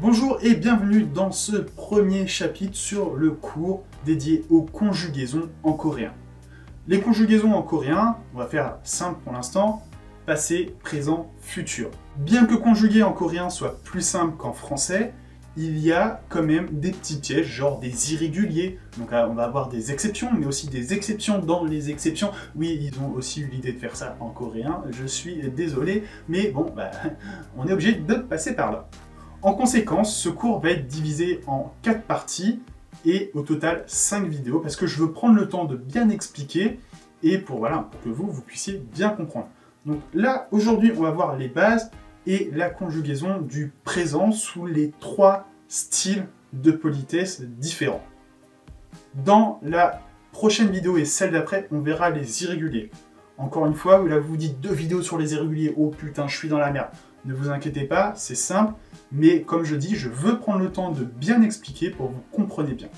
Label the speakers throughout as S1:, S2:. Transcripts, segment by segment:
S1: Bonjour et bienvenue dans ce premier chapitre sur le cours dédié aux conjugaisons en coréen. Les conjugaisons en coréen, on va faire simple pour l'instant, passé, présent, futur. Bien que conjuguer en coréen soit plus simple qu'en français, il y a quand même des petits pièges, genre des irréguliers. Donc là, on va avoir des exceptions, mais aussi des exceptions dans les exceptions. Oui, ils ont aussi eu l'idée de faire ça en coréen, je suis désolé, mais bon, on est obligé de passer par là. En conséquence, ce cours va être divisé en 4 parties et au total 5 vidéos parce que je veux prendre le temps de bien expliquer et pour que vous puissiez bien comprendre. Donc là, aujourd'hui, on va voir les bases et la conjugaison du présent sous les 3 styles de politesse différents. Dans la prochaine vidéo et celle d'après, on verra les irréguliers. Encore une fois, là vous dites 2 vidéos sur les irréguliers, oh putain, je suis dans la merde. Ne vous inquiétez pas, c'est simple, mais comme je dis, je veux prendre le temps de bien expliquer pour que vous compreniez bien.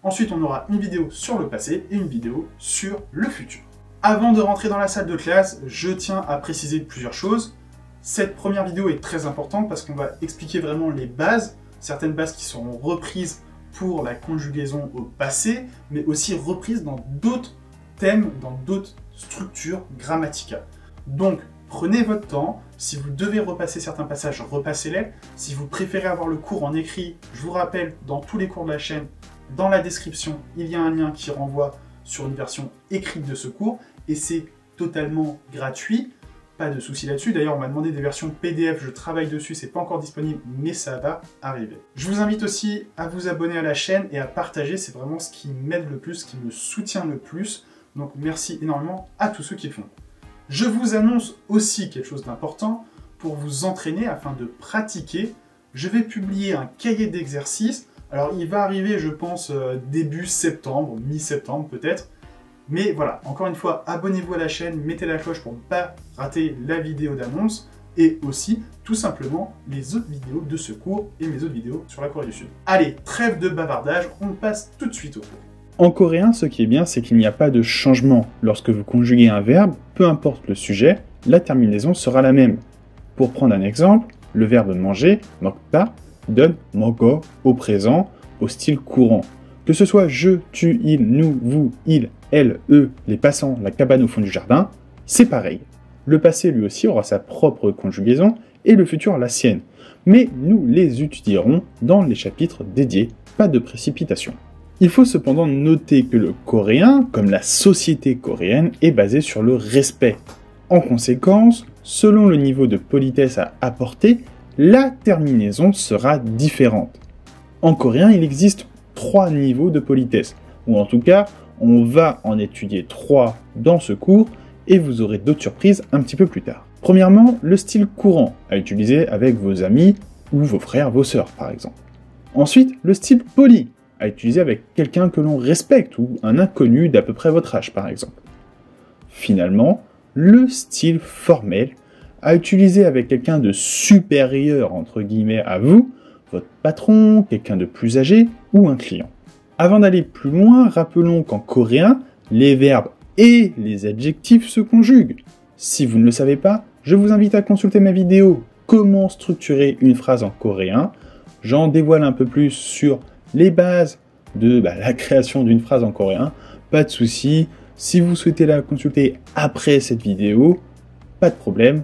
S1: Ensuite, on aura une vidéo sur le passé et une vidéo sur le futur. Avant de rentrer dans la salle de classe, je tiens à préciser plusieurs choses. Cette première vidéo est très importante parce qu'on va expliquer vraiment les bases, certaines bases qui seront reprises pour la conjugaison au passé, mais aussi reprises dans d'autres thèmes, dans d'autres structures grammaticales. Donc, prenez votre temps, si vous devez repasser certains passages, repassez-les. Si vous préférez avoir le cours en écrit, je vous rappelle, dans tous les cours de la chaîne, dans la description, il y a un lien qui renvoie sur une version écrite de ce cours, et c'est totalement gratuit, pas de souci là-dessus. D'ailleurs, on m'a demandé des versions PDF, je travaille dessus, c'est pas encore disponible, mais ça va arriver. Je vous invite aussi à vous abonner à la chaîne et à partager, c'est vraiment ce qui m'aide le plus, ce qui me soutient le plus, donc merci énormément à tous ceux qui le font. Je vous annonce aussi quelque chose d'important, pour vous entraîner afin de pratiquer, je vais publier un cahier d'exercices. Alors il va arriver je pense début septembre, mi-septembre peut-être, mais voilà, encore une fois, abonnez-vous à la chaîne, mettez la cloche pour ne pas rater la vidéo d'annonce, et aussi tout simplement les autres vidéos de ce cours et mes autres vidéos sur la Corée du Sud. Allez, trêve de bavardage, on passe tout de suite au cours. En coréen, ce qui est bien, c'est qu'il n'y a pas de changement. Lorsque vous conjuguez un verbe, peu importe le sujet, la terminaison sera la même. Pour prendre un exemple, le verbe manger, 먹다, donne 먹어 au présent, au style courant. Que ce soit je, tu, il, nous, vous, il, elle, eux, les passants, la cabane au fond du jardin, c'est pareil. Le passé lui aussi aura sa propre conjugaison et le futur la sienne. Mais nous les étudierons dans les chapitres dédiés, pas de précipitation. Il faut cependant noter que le coréen, comme la société coréenne, est basé sur le respect. En conséquence, selon le niveau de politesse à apporter, la terminaison sera différente. En coréen, il existe 3 niveaux de politesse, ou en tout cas, on va en étudier 3 dans ce cours, et vous aurez d'autres surprises un petit peu plus tard. Premièrement, le style courant, à utiliser avec vos amis, ou vos frères, vos sœurs par exemple. Ensuite, le style poli, à utiliser avec quelqu'un que l'on respecte ou un inconnu d'à peu près votre âge par exemple. Finalement, le style formel à utiliser avec quelqu'un de supérieur entre guillemets à vous, votre patron, quelqu'un de plus âgé ou un client. Avant d'aller plus loin, rappelons qu'en coréen, les verbes et les adjectifs se conjuguent. Si vous ne le savez pas, je vous invite à consulter ma vidéo « Comment structurer une phrase en coréen ». J'en dévoile un peu plus sur les bases de la création d'une phrase en coréen, pas de souci. Si vous souhaitez la consulter après cette vidéo, pas de problème,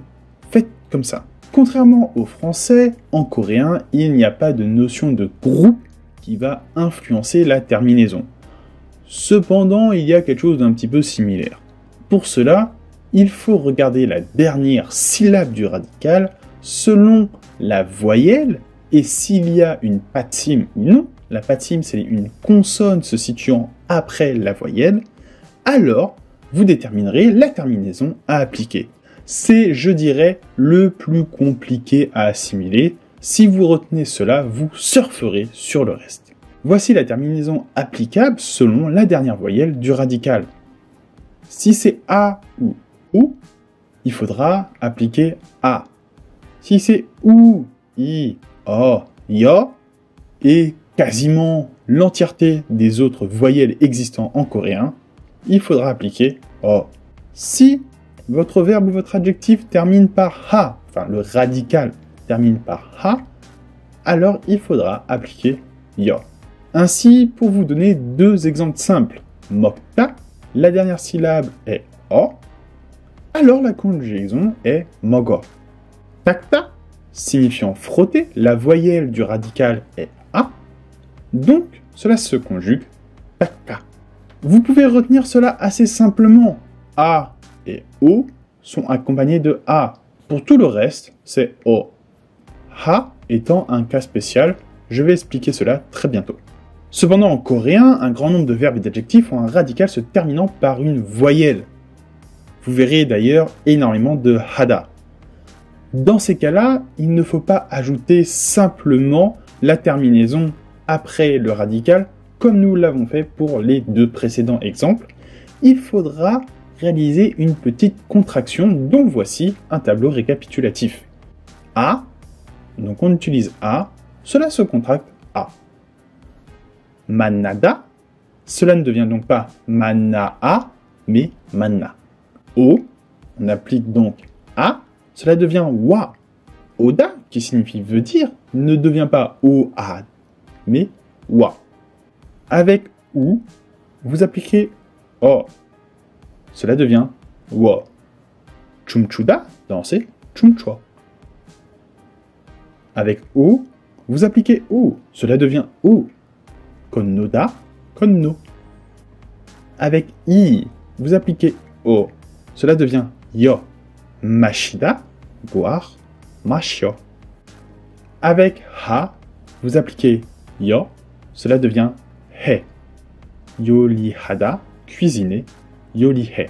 S1: faites comme ça. Contrairement au français, en coréen, il n'y a pas de notion de groupe qui va influencer la terminaison. Cependant, il y a quelque chose d'un petit peu similaire. Pour cela, il faut regarder la dernière syllabe du radical selon la voyelle et s'il y a une patime ou non. La patime, c'est une consonne se situant après la voyelle, alors vous déterminerez la terminaison à appliquer. C'est, je dirais, le plus compliqué à assimiler. Si vous retenez cela, vous surferez sur le reste. Voici la terminaison applicable selon la dernière voyelle du radical. Si c'est A ou OU, il faudra appliquer A. Si c'est OU, I, O, YO, et quasiment l'entièreté des autres voyelles existant en coréen, il faudra appliquer O. Si votre verbe ou votre adjectif termine par ha, enfin le radical termine par ha,
S2: alors il faudra appliquer yo. Ainsi, pour vous donner deux exemples simples, mokta, la dernière syllabe est o, alors la conjugaison est mogo. Takta, signifiant frotter, la voyelle du radical est a, donc cela se conjugue taka. Vous pouvez retenir cela assez simplement. A et O sont accompagnés de A. Pour tout le reste, c'est O. Ha étant un cas spécial, je vais expliquer cela très bientôt. Cependant, en coréen, un grand nombre de verbes et d'adjectifs ont un radical se terminant par une voyelle. Vous verrez d'ailleurs énormément de hada. Dans ces cas-là, il ne faut pas ajouter simplement la terminaison après le radical, comme nous l'avons fait pour les deux précédents exemples. Il faudra réaliser une petite contraction, dont voici un tableau récapitulatif. A, donc on utilise A, cela se contracte A. Manada, cela ne devient donc pas manaa, mais manna. O, on applique donc A, cela devient wa. Oda, qui signifie veut dire, ne devient pas o-a, mais wa. Avec ou, vous appliquez o. Cela devient wa. Chumchuda, danser, chumchua. Avec o, vous appliquez o. Cela devient o. Konnoda, konno. Avec i, vous appliquez o. Cela devient yo. Mashida, boire, mashio. Avec ha, vous appliquez yo. Cela devient he. Yolihada, cuisiner, yolihe.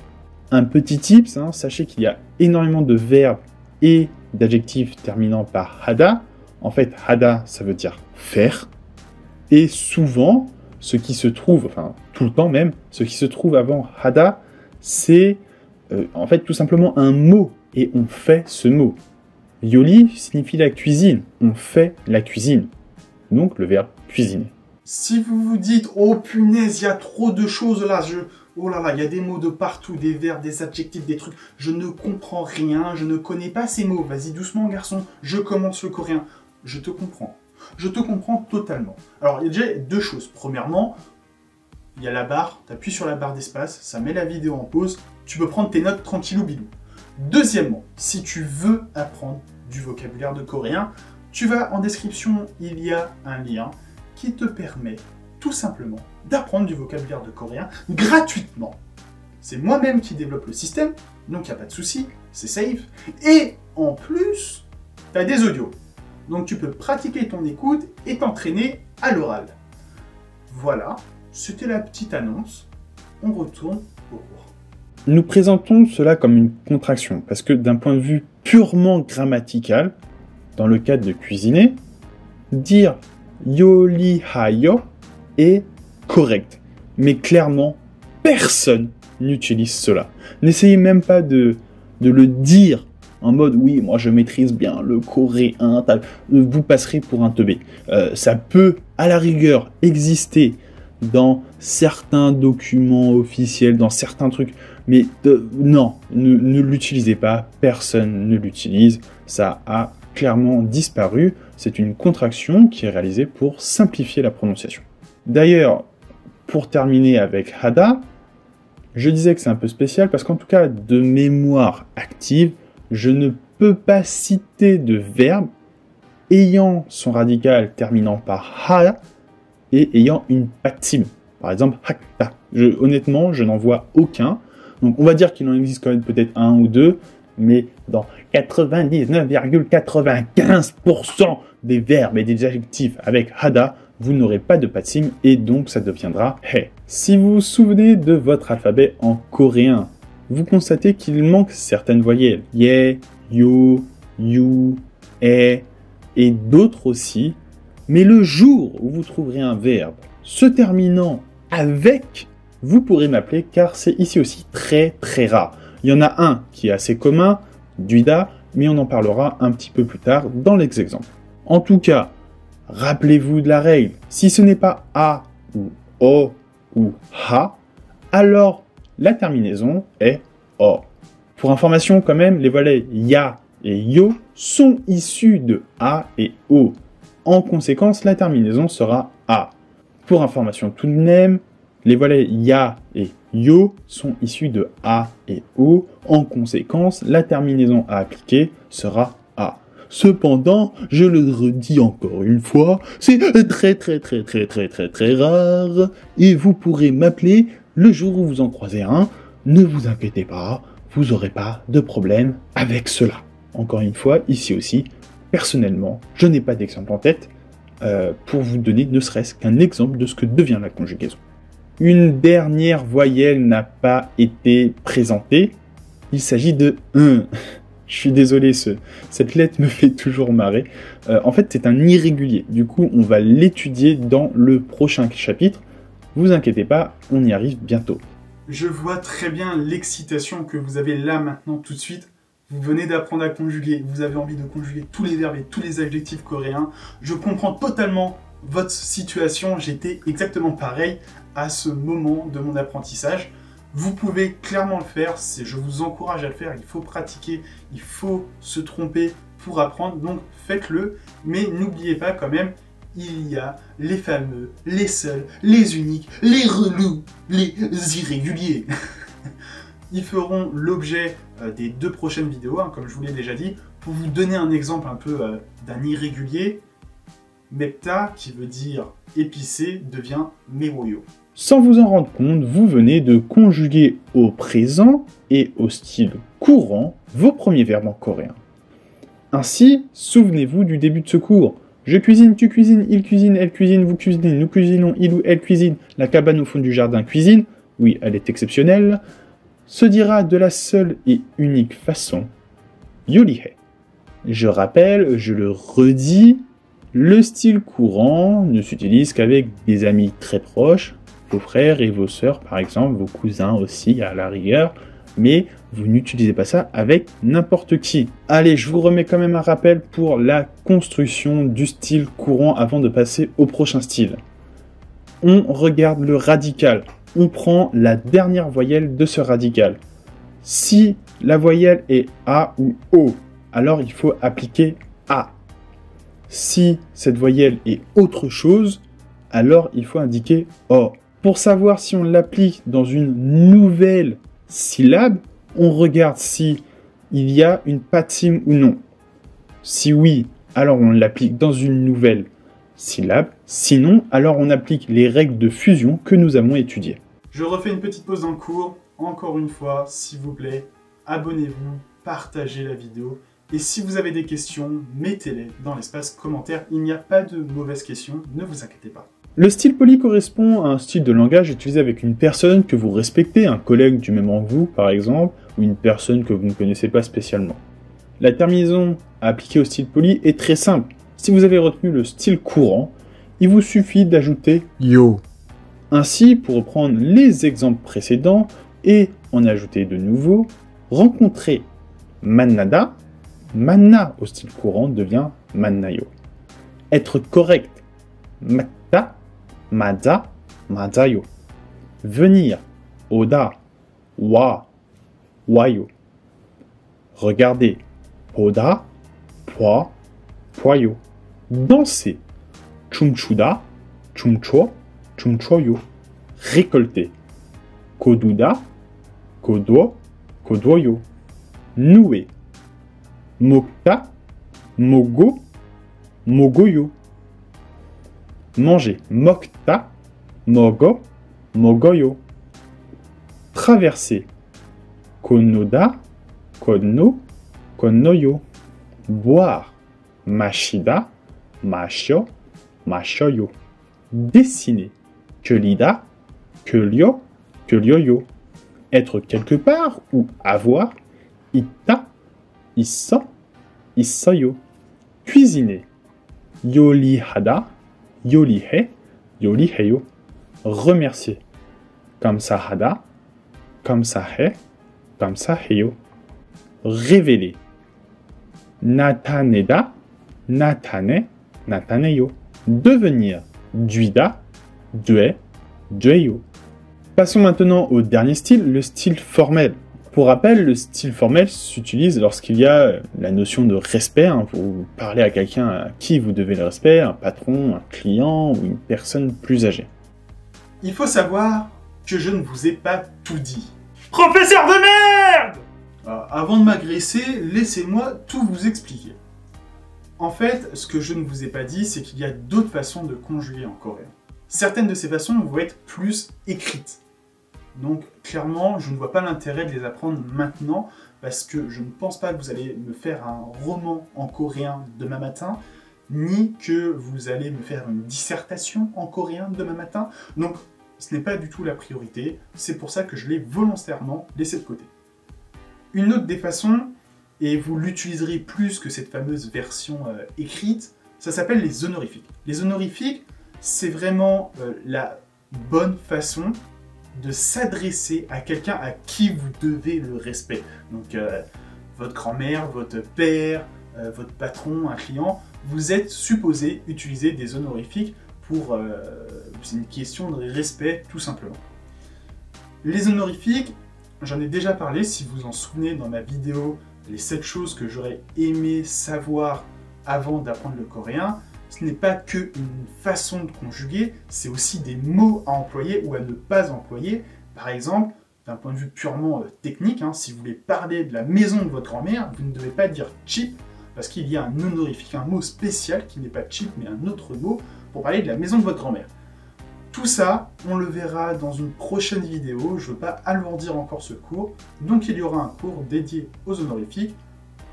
S2: Un petit tips, sachez qu'il y a énormément de verbes et d'adjectifs terminant par hada. En fait, hada, ça veut dire faire. Et souvent, ce qui se trouve, enfin tout le temps même, ce qui se trouve avant hada, c'est en fait tout simplement un mot. Et on fait ce mot. Yoli signifie la cuisine. On fait la cuisine. Donc le verbe cuisiner.
S1: Si vous vous dites, oh punaise, il y a trop de choses là, oh là là, il y a des mots de partout, des verbes, des adjectifs, des trucs, je ne comprends rien, je ne connais pas ces mots, vas-y doucement garçon, je commence le coréen. Je te comprends. Je te comprends totalement. Alors, il y a déjà deux choses. Premièrement, il y a la barre, tu appuies sur la barre d'espace, ça met la vidéo en pause, tu peux prendre tes notes tranquillou bilou. Deuxièmement, si tu veux apprendre du vocabulaire de coréen, tu vas en description, il y a un lien qui te permet tout simplement d'apprendre du vocabulaire de coréen gratuitement. C'est moi-même qui développe le système, donc il n'y a pas de souci, c'est safe. Et en plus, tu as des audios. Donc tu peux pratiquer ton écoute et t'entraîner à l'oral. Voilà, c'était la petite annonce. On retourne au cours.
S2: Nous présentons cela comme une contraction, parce que d'un point de vue purement grammatical, dans le cadre de cuisiner, dire yolihayo est correct. Mais clairement, personne n'utilise cela. N'essayez même pas de le dire en mode oui, moi je maîtrise bien le coréen, vous passerez pour un teubé. Ça peut à la rigueur exister dans certains documents officiels, dans certains trucs, mais non, ne l'utilisez pas, personne ne l'utilise, ça a clairement disparu, c'est une contraction qui est réalisée pour simplifier la prononciation. D'ailleurs, pour terminer avec hada, je disais que c'est un peu spécial parce qu'en tout cas, de mémoire active, je ne peux pas citer de verbe ayant son radical terminant par ha et ayant une patime. Par exemple, hakta. Honnêtement, je n'en vois aucun. Donc on va dire qu'il en existe quand même peut-être un ou deux, mais dans 99,95% des verbes et des adjectifs avec hada, vous n'aurez pas de patime et donc ça deviendra he. Si vous vous souvenez de votre alphabet en coréen, vous constatez qu'il manque certaines voyelles. Ye, yo, you, e et d'autres aussi. Mais le jour où vous trouverez un verbe se terminant avec, vous pourrez m'appeler car c'est ici aussi très très rare. Il y en a un qui est assez commun, duida, mais on en parlera un petit peu plus tard dans les exemples. En tout cas, rappelez-vous de la règle. Si ce n'est pas a ou o ou ha, alors la terminaison est o. Pour information quand même, les volets ya et yo sont issus de a et o. En conséquence, la terminaison sera A. Pour information tout de même, les voyelles ya et yo sont issues de A et O. En conséquence, la terminaison à appliquer sera A. Cependant, je le redis encore une fois, c'est très rare et vous pourrez m'appeler le jour où vous en croisez un. Ne vous inquiétez pas, vous n'aurez pas de problème avec cela. Encore une fois, ici aussi, personnellement, je n'ai pas d'exemple en tête pour vous donner ne serait-ce qu'un exemple de ce que devient la conjugaison. Une dernière voyelle n'a pas été présentée. Il s'agit de un. Je suis désolé, cette lettre me fait toujours marrer. En fait, c'est un irrégulier. Du coup, on va l'étudier dans le prochain chapitre. Vous inquiétez pas, on y arrive bientôt.
S1: Je vois très bien l'excitation que vous avez là maintenant tout de suite. Vous venez d'apprendre à conjuguer, vous avez envie de conjuguer tous les verbes et tous les adjectifs coréens. Je comprends totalement votre situation, j'étais exactement pareil à ce moment de mon apprentissage. Vous pouvez clairement le faire, je vous encourage à le faire, il faut pratiquer, il faut se tromper pour apprendre, donc faites-le. Mais n'oubliez pas quand même, il y a les fameux, les seuls, les uniques, les relous, les irréguliers. Ils feront l'objet des 2 prochaines vidéos, comme je vous l'ai déjà dit. Pour vous donner un exemple un peu d'un irrégulier, mepta, qui veut dire épicé, devient mewoyo.
S2: Sans vous en rendre compte, vous venez de conjuguer au présent et au style courant vos premiers verbes en coréen. Ainsi, souvenez-vous du début de ce cours. Je cuisine, tu cuisines, il cuisine, elle cuisine, vous cuisinez, nous cuisinons, il ou elle cuisine, la cabane au fond du jardin cuisine. Oui, elle est exceptionnelle. Se dira de la seule et unique façon, yolihe. Je rappelle, je le redis, le style courant ne s'utilise qu'avec des amis très proches, vos frères et vos sœurs par exemple, vos cousins aussi à la rigueur, mais vous n'utilisez pas ça avec n'importe qui. Allez, je vous remets quand même un rappel pour la construction du style courant avant de passer au prochain style. On regarde le radical. On prend la dernière voyelle de ce radical. Si la voyelle est A ou O, alors il faut appliquer A. Si cette voyelle est autre chose, alors il faut indiquer O. Pour savoir si on l'applique dans une nouvelle syllabe, on regarde si il y a une patime ou non. Si oui, alors on l'applique dans une nouvelle syllabe. Sinon, alors on applique les règles de fusion que nous avons étudiées.
S1: Je refais une petite pause dans le cours. Encore une fois, s'il vous plaît, abonnez-vous, partagez la vidéo. Et si vous avez des questions, mettez-les dans l'espace commentaire. Il n'y a pas de mauvaises questions, ne vous inquiétez pas.
S2: Le style poli correspond à un style de langage utilisé avec une personne que vous respectez, un collègue du même rang que vous par exemple, ou une personne que vous ne connaissez pas spécialement. La terminaison à appliquer au style poli est très simple. Si vous avez retenu le style courant, il vous suffit d'ajouter yo. Ainsi, pour reprendre les exemples précédents et en ajouter de nouveaux, rencontrer manada, manna au style courant devient mannayo. Être correct, matta, maza, mazayo. Venir, oda, wa, wayo. Regarder, poda, poi, poyo. Danser, chumchuda, chumcho, chumchoyo. Récolter, koduda, kodo, kodoyo. Nouer, mokta, mogo, mogoyo. Manger, mokta, mogo, mogoyo. Traverser, konoda, kono, konoyo. Boire, mashida, masho, mashoyo. Dessiner, kelida, kelyo, kelyoyo. Être quelque part ou avoir, ita, issa, issayo. Cuisiner, yolihada, yolihe, yoliheyo. Remercier, kamsahada, kamsahe, kamsaheyo. Révéler, nataneda, natane, nataneyo. Devenir, duida, due, dueyo. Passons maintenant au dernier style, le style formel. Pour rappel, le style formel s'utilise lorsqu'il y a la notion de respect, vous parlez à quelqu'un à qui vous devez le respect, un patron, un client ou une personne plus âgée.
S1: Il faut savoir que je ne vous ai pas tout dit. Professeur de merde! Avant de m'agresser, laissez-moi tout vous expliquer. En fait, ce que je ne vous ai pas dit, c'est qu'il y a d'autres façons de conjuguer en coréen. Certaines de ces façons vont être plus écrites. Donc clairement, je ne vois pas l'intérêt de les apprendre maintenant, parce que je ne pense pas que vous allez me faire un roman en coréen demain matin, ni que vous allez me faire une dissertation en coréen demain matin. Donc ce n'est pas du tout la priorité, c'est pour ça que je l'ai volontairement laissé de côté. Une autre des façons, et vous l'utiliserez plus que cette fameuse version écrite, ça s'appelle les honorifiques. Les honorifiques, c'est vraiment la bonne façon de s'adresser à quelqu'un à qui vous devez le respect. Donc votre grand-mère, votre père, votre patron, un client, vous êtes supposé utiliser des honorifiques pour... c'est une question de respect, tout simplement. Les honorifiques, j'en ai déjà parlé, si vous vous en souvenez dans ma vidéo, les 7 choses que j'aurais aimé savoir avant d'apprendre le coréen. Ce n'est pas qu'une façon de conjuguer, c'est aussi des mots à employer ou à ne pas employer. Par exemple, d'un point de vue purement technique, si vous voulez parler de la maison de votre grand-mère, vous ne devez pas dire cheap, parce qu'il y a un honorifique, un mot spécial qui n'est pas cheap, mais un autre mot pour parler de la maison de votre grand-mère. Tout ça, on le verra dans une prochaine vidéo, je ne veux pas alourdir encore ce cours, donc il y aura un cours dédié aux honorifiques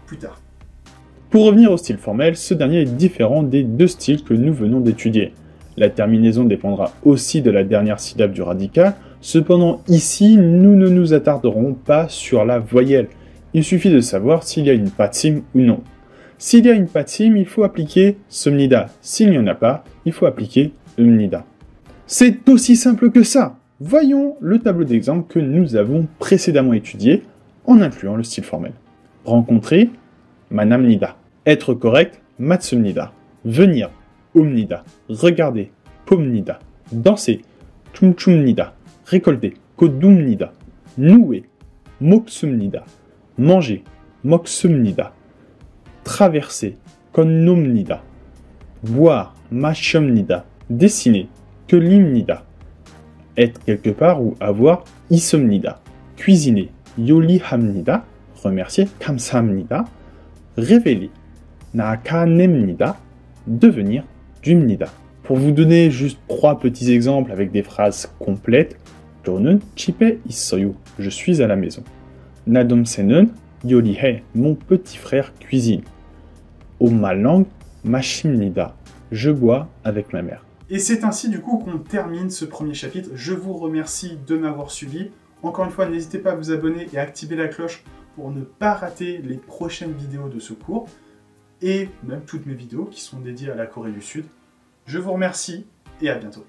S1: plus tard.
S2: Pour revenir au style formel, ce dernier est différent des 2 styles que nous venons d'étudier. La terminaison dépendra aussi de la dernière syllabe du radical, cependant ici, nous ne nous attarderons pas sur la voyelle. Il suffit de savoir s'il y a une patsim ou non. S'il y a une patsim, il faut appliquer somnida. S'il n'y en a pas, il faut appliquer umnida. C'est aussi simple que ça. Voyons le tableau d'exemple que nous avons précédemment étudié, en incluant le style formel. Rencontrer, manamnida. Être correct, matsumnida. Venir, omnida. Regarder, pomnida. Danser, chumchumnida. Récolter, kodumnida. Nouer, mopsumnida. Manger, moksumnida. Traverser, konnomnida. Boire, machomnida. Dessiner, kelimnida. Être quelque part ou avoir, isomnida. Cuisiner, yolihamnida. Remercier, kamsamnida. Révéler, nakanemnida. Devenir, dumnida. Pour vous donner juste 3 petits exemples avec des phrases complètes, 저는 집에 있어요. Je suis à la maison. 나dom새는 요리해. Mon petit frère cuisine. 엄마 langue, 마십니다. Je bois avec ma mère.
S1: Et c'est ainsi du coup qu'on termine ce premier chapitre. Je vous remercie de m'avoir suivi. Encore une fois, n'hésitez pas à vous abonner et à activer la cloche pour ne pas rater les prochaines vidéos de ce cours et même toutes mes vidéos qui sont dédiées à la Corée du Sud. Je vous remercie et à bientôt.